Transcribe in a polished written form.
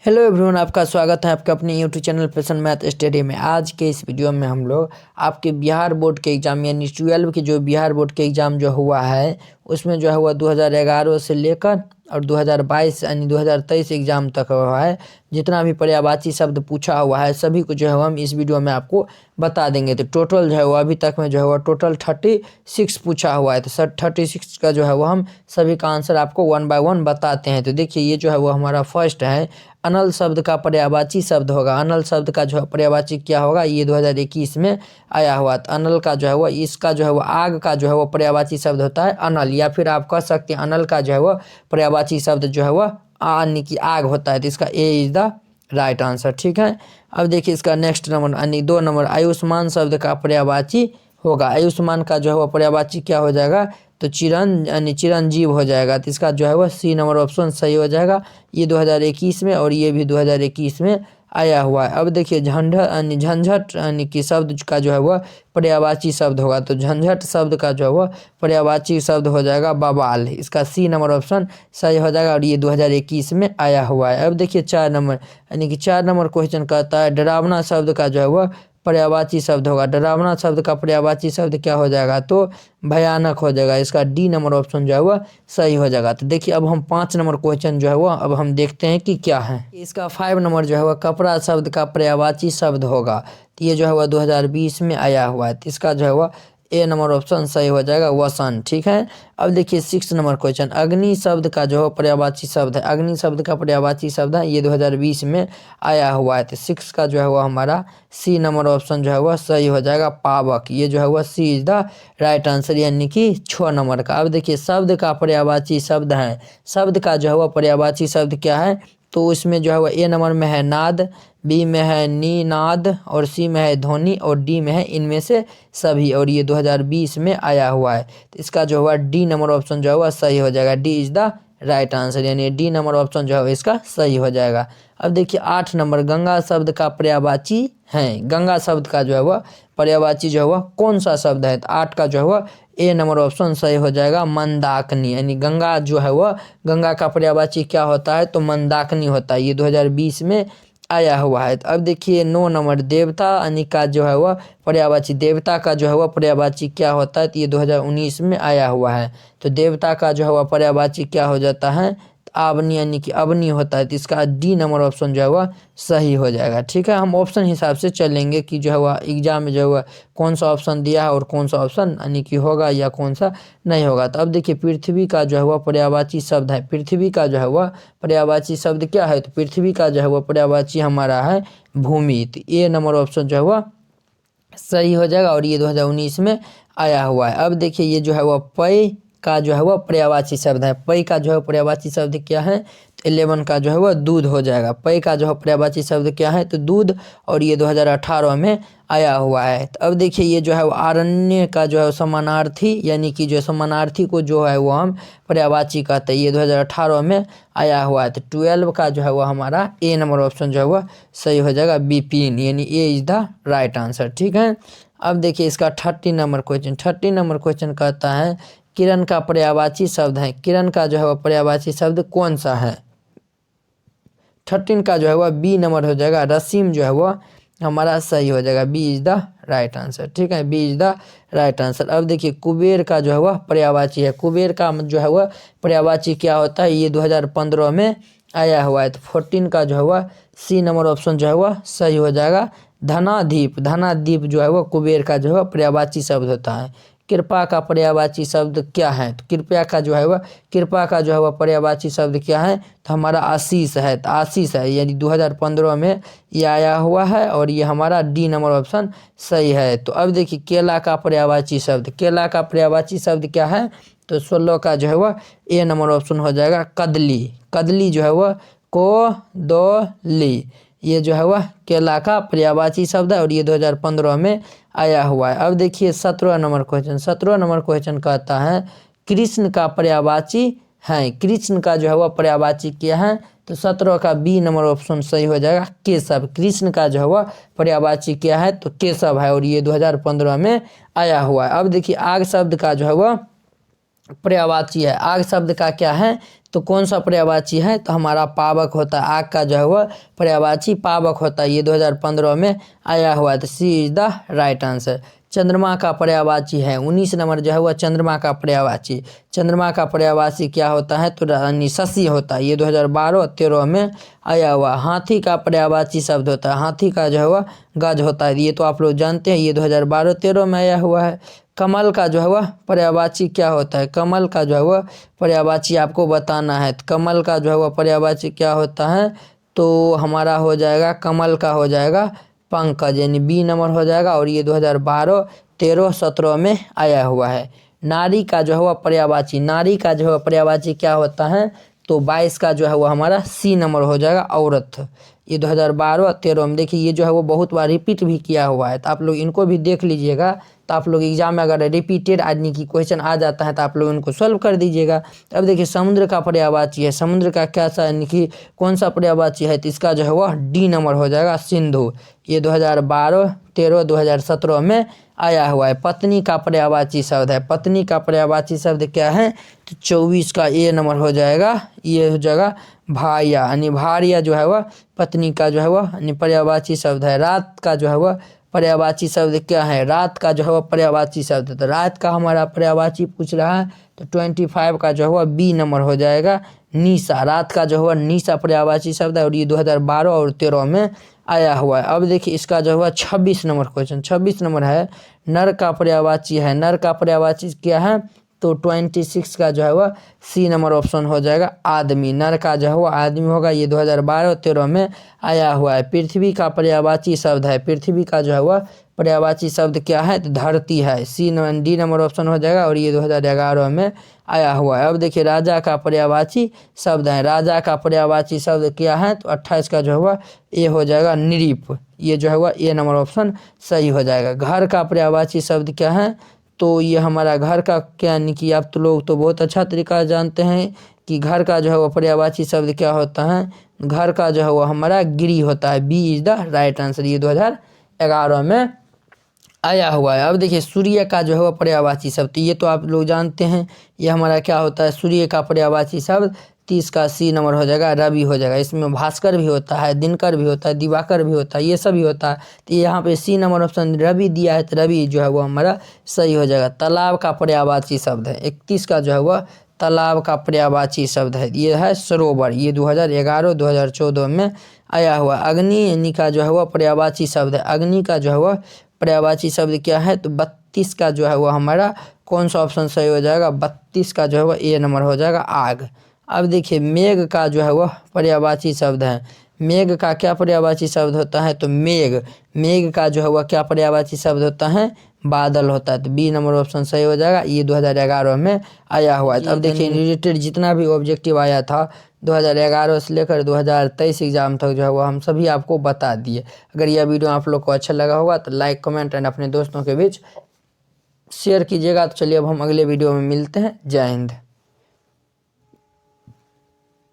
Hello everyone, आपका स्वागत है आपके अपने यूट्यूब चैनल पेशन मैथ स्टडी में। आज के इस वीडियो में हम लोग आपके बिहार बोर्ड के एग्ज़ाम यानी 12 के जो बिहार बोर्ड के एग्ज़ाम जो हुआ है उसमें जो हुआ 2011 से लेकर और 2022 यानी 2023 एग्ज़ाम तक हुआ है। जितना भी पर्यायवाची शब्द पूछा हुआ है सभी को जो है हम इस वीडियो में आपको बता देंगे। तो टोटल जो है वो अभी तक में जो है वो टोटल 36 पूछा हुआ है। तो सर 36 का जो है वो हम सभी का आंसर आपको 1 बाय 1 बताते हैं। तो देखिए ये जो है वो हमारा फर्स्ट है, अनल शब्द का पर्यायवाची शब्द होगा। अनल शब्द का जो है पर्यायवाची क्या होगा, ये 2021 में आया हुआ। तो अनल का जो है वो इसका जो है वो आग का जो है वो पर्यायवाची शब्द होता है अनल, या फिर आप कह सकते हैं अनल का जो है वो पर्यायवाची शब्द जो है वो यानी कि आग होता है। तो इसका ए इज द राइट आंसर। ठीक है, अब देखिए इसका नेक्स्ट नंबर यानी 2 नंबर, आयुष्मान शब्द का पर्यायवाची होगा। आयुष्मान का जो है वो पर्यायवाची क्या हो जाएगा, तो यानी चिरंजीव हो जाएगा। तो इसका जो है वो सी नंबर ऑप्शन सही हो जाएगा। ये 2021 में और ये भी 2021 में आया हुआ है। अब देखिए झंझट यानी कि शब्द का जो है वह पर्यायवाची शब्द होगा। तो झंझट शब्द का जो है वह पर्यायवाची शब्द हो जाएगा बवाल। इसका सी नंबर ऑप्शन सही हो जाएगा और ये 2021 में आया हुआ है। अब देखिए 4 नंबर यानी कि 4 नंबर क्वेश्चन कहता है डरावना शब्द का जो है वह पर्यायवाची शब्द होगा। डरावना शब्द का पर्यायवाची शब्द क्या हो जाएगा, तो भयानक हो जाएगा। इसका डी नंबर ऑप्शन जो है वह सही हो जाएगा। तो देखिए अब हम 5 नंबर क्वेश्चन जो है वो अब हम देखते हैं कि क्या है। इसका 5 नंबर जो है वह कपड़ा शब्द का पर्यायवाची शब्द होगा। तो ये जो है वह 2020 में आया हुआ है। तो इसका जो है वह ए नंबर ऑप्शन सही हो जाएगा वसन। ठीक है, अब देखिए 6 नंबर क्वेश्चन, अग्नि शब्द का जो है पर्यायवाची शब्द है। अग्नि शब्द का पर्यायवाची शब्द है, ये 2020 में आया हुआ है। तो 6 का जो है वह हमारा सी नंबर ऑप्शन जो है वह सही हो जाएगा पावक। ये जो है वह सी इज द राइट आंसर यानी कि 6 नंबर का। अब देखिए शब्द का पर्यायवाची शब्द है। शब्द का जो है वह पर्यायवाची शब्द क्या है, तो उसमें जो है वह ए नंबर में है नाद, बी में है निनाद और सी में है ध्वनि और डी में है इनमें से सभी, और ये 2020 में आया हुआ है। तो इसका जो हुआ डी नंबर ऑप्शन जो है वह सही हो जाएगा। D is the right answer यानी डी नंबर ऑप्शन जो है इसका सही हो जाएगा। अब देखिए 8 नंबर, गंगा शब्द का पर्यायवाची है। गंगा शब्द का जो है वह पर्यायवाची जो है वह कौन सा शब्द है, तो 8 का जो है वह ए नंबर ऑप्शन सही हो जाएगा मंदाकिनी। यानी गंगा जो है वह गंगा का पर्यायवाची क्या होता है, तो मंदाकिनी होता है। ये 2020 में आया हुआ है। तो अब देखिए 9 नंबर, देवता यानी का जो है वह पर्यायवाची, देवता का जो है वह पर्यायवाची क्या होता है, तो ये 2019 में आया हुआ है। तो देवता का जो है वह पर्यायवाची क्या हो जाता है, आवनी यानी कि अवनी होता है। तो इसका डी नंबर ऑप्शन जो है वह सही हो जाएगा। ठीक है, हम ऑप्शन हिसाब से चलेंगे कि जो है वह एग्जाम में जो है वह कौन सा ऑप्शन दिया है और कौन सा ऑप्शन यानी कि होगा या कौन सा नहीं होगा। तो अब देखिए पृथ्वी का जो है वह पर्यायवाची शब्द है। पृथ्वी का जो है वह पर्यायवाची शब्द क्या है, तो पृथ्वी का जो है वह पर्यायवाची हमारा है भूमि। तो ए नंबर ऑप्शन जो है वह सही हो जाएगा और ये 2019 में आया हुआ है। अब देखिए ये जो है वह पै का जो है वह पर्यायवाची शब्द है। पै का जो है पर्यायवाची शब्द क्या है, तो 11 का जो है वह दूध हो जाएगा। पै का जो है पर्यायवाची शब्द क्या है, तो दूध, और ये 2018 में आया हुआ है। तो अब देखिए ये जो है वो आरण्य का जो है समानार्थी यानी कि जो समानार्थी को जो है वो हम पर्यायवाची कहते हैं। ये 2018 में आया हुआ है। तो 12 का जो है वो हमारा ए नंबर ऑप्शन जो है वह सही हो जाएगा विपिन यानी ए इज द राइट आंसर। ठीक है, अब देखिए इसका 30 नंबर क्वेश्चन। 30 नंबर क्वेश्चन कहता है किरण का पर्यायवाची शब्द है। किरण का जो है वह पर्यायवाची शब्द कौन सा है, 13 का जो है वह बी नंबर हो जाएगा रसीम जो है वह हमारा सही हो जाएगा। B is the right answer. ठीक है, B is the right answer. अब देखिए कुबेर का जो है वह पर्यायवाची है। कुबेर का जो है वह पर्यायवाची क्या होता है, ये 2015 में आया हुआ है। तो 14 का जो है वह सी नंबर ऑप्शन जो है वह सही हो जाएगा धनादीप। धनादीप जो है वह कुबेर का जो है पर्यायवाची शब्द होता है। कृपा का पर्यायवाची शब्द क्या है, तो कृपया का जो है वह कृपा का जो है वह पर्यायवाची शब्द क्या है, तो हमारा आशीष है। तो आशीष है यानी 2015 में ये आया हुआ है और ये हमारा डी नंबर ऑप्शन सही है। तो अब देखिए केला का पर्यायवाची शब्द, केला का पर्यायवाची शब्द क्या है, तो 16 का जो है वह ए नंबर ऑप्शन हो जाएगा कदली। कदली जो है वह कोदोली, ये जो है वह केला का पर्यायवाची शब्द है और ये 2015 में आया हुआ है। अब देखिए 17 नंबर क्वेश्चन। 17 नंबर क्वेश्चन कहता है कृष्ण का पर्यायवाची है। कृष्ण का जो है वह पर्यायवाची क्या है, तो 17 का बी नंबर ऑप्शन सही हो जाएगा केशव। कृष्ण का जो है वह पर्यायवाची क्या है, तो केशव है और ये 2015 में आया हुआ है। अब देखिए आग शब्द का जो है वह पर्यायवाची है। आग शब्द का क्या है, तो कौन सा पर्यायवाची है, तो हमारा पावक होता है। आग का जो है वह पर्यायवाची पावक होता है। ये 2015 में आया हुआ है, तो सी इज द राइट आंसर। चंद्रमा का पर्यायवाची है 19 नंबर जो है वह चंद्रमा का पर्यायवाची। चंद्रमा का पर्यायवाची क्या होता है, तो रानी शशि होता है। ये 2012-13 में आया हुआ। हाथी का पर्यायवाची शब्द होता है, हाथी का जो है वह गज होता है। ये तो आप लोग जानते हैं, ये 2012-13 में आया हुआ है। कमल का जो है वह पर्यायवाची क्या होता है, कमल का जो है वह पर्यायवाची आपको बताना है। तो कमल का जो है वह पर्यायवाची क्या होता है, तो हमारा हो जाएगा कमल का हो जाएगा पंकज, यानी बी नंबर हो जाएगा। और ये 2012-13-17 में आया हुआ है। नारी का जो है वह पर्यायवाची, नारी का जो है पर्यायवाची क्या होता है, तो 22 का जो है वो हमारा सी नंबर हो जाएगा औरत। ये 2012-13 में देखिए ये जो है वो बहुत बार रिपीट भी किया हुआ है, तो आप लोग इनको भी देख लीजिएगा। तो आप लोग एग्जाम में अगर रिपीटेड आदमी की क्वेश्चन आ जाता है तो आप लोग इनको सॉल्व कर दीजिएगा। अब देखिए समुद्र का पर्यायवाची है, समुद्र का क्या सा यानी कि कौन सा पर्यायवाची है, तो इसका जो है वह डी नंबर हो जाएगा सिंधु। ये 2012-13-2017 में आया हुआ है। पत्नी का पर्यायवाची शब्द है, पत्नी का पर्यायवाची शब्द क्या है, तो 24 का ए नंबर हो जाएगा। ये हो जाएगा भार्या, यानी भार्या जो है वह पत्नी का जो है वह पर्यायवाची शब्द है। रात का जो है वह पर्यायवाची शब्द क्या है, रात का जो है वह पर्यायवाची शब्द है। तो रात का हमारा पर्यायवाची पूछ रहा है, तो 25 का जो है वह बी नंबर हो जाएगा निशा। रात का जो है वह निशा पर्यायवाची शब्द है, और ये 2012 और 13 में आया हुआ है। अब देखिए इसका जो है 26 नंबर क्वेश्चन, 26 नंबर है नर का पर्यायवाची है। नर का पर्यायवाची क्या है, तो 26 का जो है वह सी नंबर ऑप्शन हो जाएगा आदमी। नर का जो है वह आदमी होगा। ये 2012-13 में आया हुआ है। पृथ्वी का पर्यायवाची शब्द है, पृथ्वी का जो है वह पर्यायवाची शब्द क्या है, तो धरती है। डी नंबर ऑप्शन हो जाएगा। और ये 2011 में आया हुआ है। अब देखिए राजा का पर्यायवाची शब्द है, राजा का पर्यायवाची शब्द क्या है, तो 28 का जो है वह ए हो जाएगा नृप। ये जो है वह ए नंबर ऑप्शन सही हो जाएगा। घर का पर्यायवाची शब्द क्या है, तो ये हमारा घर का क्या यानी कि आप तो लोग तो बहुत अच्छा तरीका जानते हैं कि घर का जो है वो पर्यायवाची शब्द क्या होता है, घर का जो है वो हमारा गृह होता है। B is the right answer. ये 2011 में आया हुआ है। अब देखिए सूर्य का जो है वह पर्यायवाची शब्द, तो ये तो आप लोग जानते हैं, ये हमारा क्या होता है, सूर्य का पर्यायवाची शब्द 30 का सी नंबर हो जाएगा रवि हो जाएगा। इसमें भास्कर भी होता है, दिनकर भी होता है, दिवाकर भी होता है, ये सब भी होता है। तो यहाँ पे सी नंबर ऑप्शन रवि दिया है, तो रवि जो है वो हमारा सही हो जाएगा। तालाब का पर्यायवाची शब्द है 31 का जो है वह तालाब का पर्यायवाची शब्द है, ये है सरोवर। ये 2011-2014 में आया हुआ। अग्नि यानी का जो है वह पर्यायवाची शब्द है, अग्नि का जो है वह पर्यायवाची शब्द क्या है, तो 32 का जो है वह हमारा कौन सा ऑप्शन सही हो जाएगा, 32 का जो है वह ए नंबर हो जाएगा आग। अब देखिए मेघ का जो है वह पर्यायवाची शब्द है, मेघ का क्या पर्यायवाची शब्द होता है, तो मेघ, मेघ का जो है वह क्या पर्यायवाची शब्द होता है, बादल होता है। तो बी नंबर ऑप्शन सही हो जाएगा। ये 2011 में आया हुआ है। अब देखिए रिलेटेड जितना भी ऑब्जेक्टिव आया था 2011 से लेकर 2023 एग्जाम तक जो है वो हम सभी आपको बता दिए। अगर यह वीडियो आप लोग को अच्छा लगा होगा तो लाइक कमेंट एंड अपने दोस्तों के बीच शेयर कीजिएगा। तो चलिए अब हम अगले वीडियो में मिलते हैं। जय हिंद।